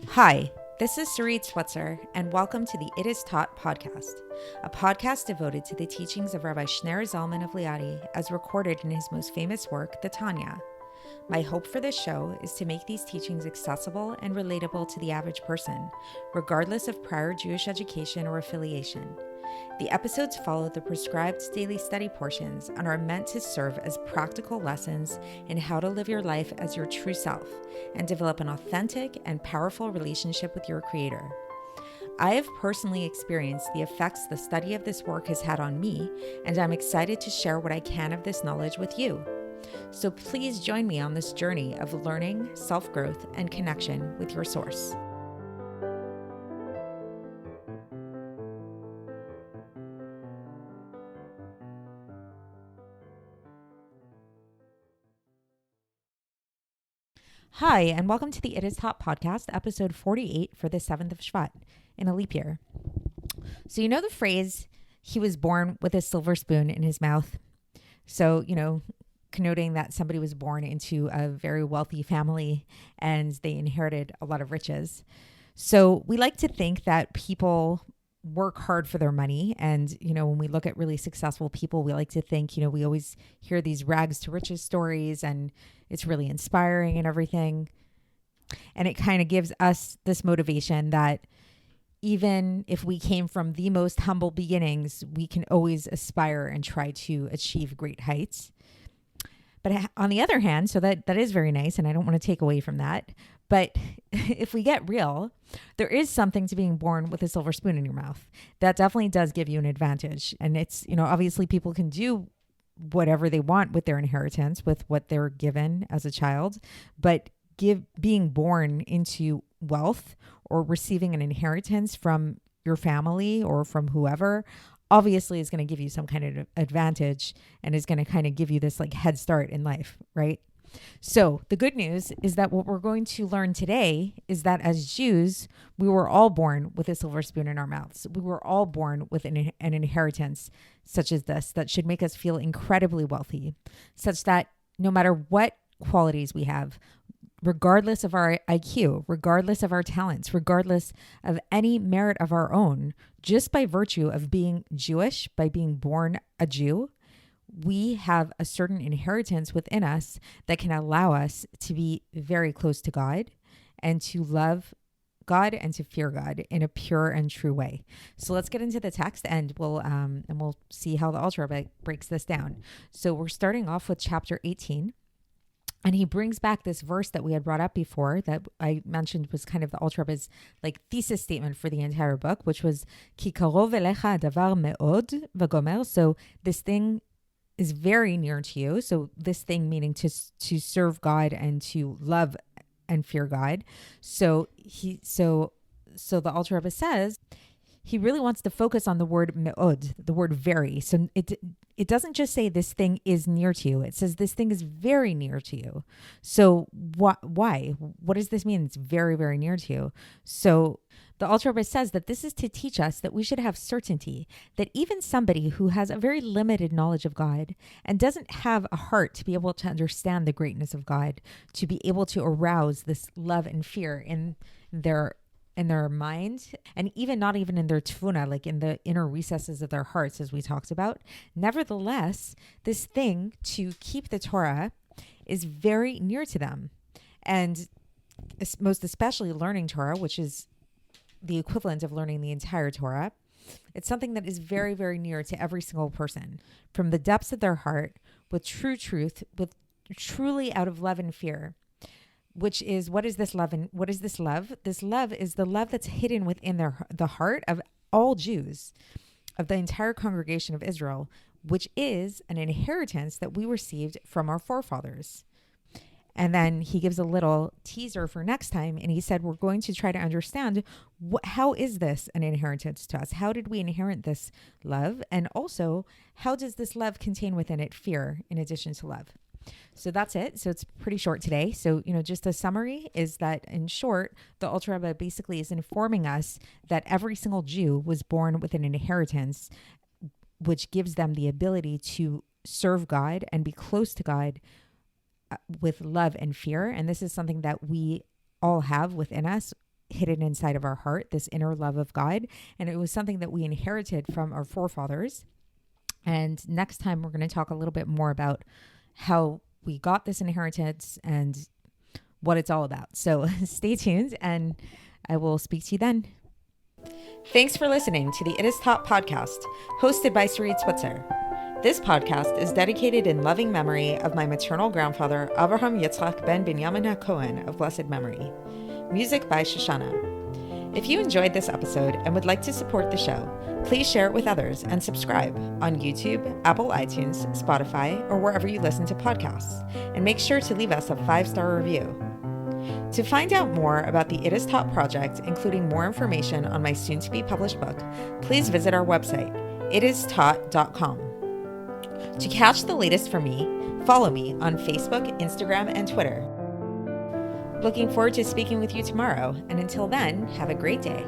Hi, this is Sarit Switzer, and welcome to the It Is Taught podcast, a podcast devoted to the teachings of Rabbi Shneur Zalman of Liadi as recorded in his most famous work, the Tanya. My hope for this show is to make these teachings accessible and relatable to the average person, regardless of prior Jewish education or affiliation. The episodes follow the prescribed daily study portions and are meant to serve as practical lessons in how to live your life as your true self and develop an authentic and powerful relationship with your Creator. I have personally experienced the effects the study of this work has had on me, and I'm excited to share what I can of this knowledge with you. So please join me on this journey of learning, self-growth, and connection with your source. Hi, and welcome to the It Is Taught podcast, episode 48 for the 7th of Shevat in a leap year. So you know the phrase, he was born with a silver spoon in his mouth? So, connoting that somebody was born into a very wealthy family and they inherited a lot of riches. So we like to think that people work hard for their money. And, when we look at really successful people, we like to think, we always hear these rags to riches stories and it's really inspiring and everything. And it kind of gives us this motivation that even if we came from the most humble beginnings, we can always aspire and try to achieve great heights. But on the other hand, so that is very nice, and I don't want to take away from that. But if we get real, there is something to being born with a silver spoon in your mouth. That definitely does give you an advantage. And it's, obviously people can do whatever they want with their inheritance, with what they're given as a child. But being born into wealth or receiving an inheritance from your family or from whoever obviously is going to give you some kind of advantage and is going to kind of give you this like head start in life, right? So the good news is that what we're going to learn today is that as Jews, we were all born with a silver spoon in our mouths. We were all born with an inheritance such as this that should make us feel incredibly wealthy, such that no matter what qualities we have, regardless of our IQ, regardless of our talents, regardless of any merit of our own, just by virtue of being Jewish, by being born a Jew, we have a certain inheritance within us that can allow us to be very close to God and to love God and to fear God in a pure and true way. So let's get into the text and we'll see how the Alter Rebbe breaks this down. So we're starting off with chapter 18. And he brings back this verse that we had brought up before that I mentioned was kind of the Alter Rebbe's like thesis statement for the entire book, which was Ki karov elecha davar me'od v'gomer. So this thing is very near to you. So this thing meaning to serve God and to love and fear God. So the Alter Rebbe says he really wants to focus on the word me'od, the word very. So it doesn't just say this thing is near to you. It says this thing is very near to you. So why? What does this mean? It's very, very near to you. So the Alter Rebbe says that this is to teach us that we should have certainty that even somebody who has a very limited knowledge of God and doesn't have a heart to be able to understand the greatness of God, to be able to arouse this love and fear in their mind, and even not even in their tefuna, like in the inner recesses of their hearts, as we talked about. Nevertheless, this thing to keep the Torah is very near to them. And most especially learning Torah, which is the equivalent of learning the entire Torah, it's something that is very, very near to every single person. From the depths of their heart, with true truth, with truly out of love and fear. Which is, what is this love and what is this love? This love is the love that's hidden within the heart of all Jews, of the entire congregation of Israel, which is an inheritance that we received from our forefathers. And then he gives a little teaser for next time. And he said, we're going to try to understand how is this an inheritance to us? How did we inherit this love? And also, how does this love contain within it fear in addition to love? So that's it. So it's pretty short today. So, just a summary is that in short, the Alter Rebbe basically is informing us that every single Jew was born with an inheritance, which gives them the ability to serve God and be close to God with love and fear. And this is something that we all have within us hidden inside of our heart, this inner love of God. And it was something that we inherited from our forefathers. And next time, we're going to talk a little bit more about how we got this inheritance and what it's all about. So stay tuned, and I will speak to you then. Thanks for listening to the It Is Taught podcast, hosted by Sarit Switzer. This podcast is dedicated in loving memory of my maternal grandfather, Avraham Yitzchak ben Binyamin HaKohen of blessed memory. Music by Shoshana. If you enjoyed this episode and would like to support the show, please share it with others and subscribe on YouTube, Apple iTunes, Spotify, or wherever you listen to podcasts. And make sure to leave us a 5-star review. To find out more about the It Is Taught project, including more information on my soon-to-be published book, please visit our website, itistaught.com. To catch the latest from me, follow me on Facebook, Instagram, and Twitter. Looking forward to speaking with you tomorrow, and until then, have a great day.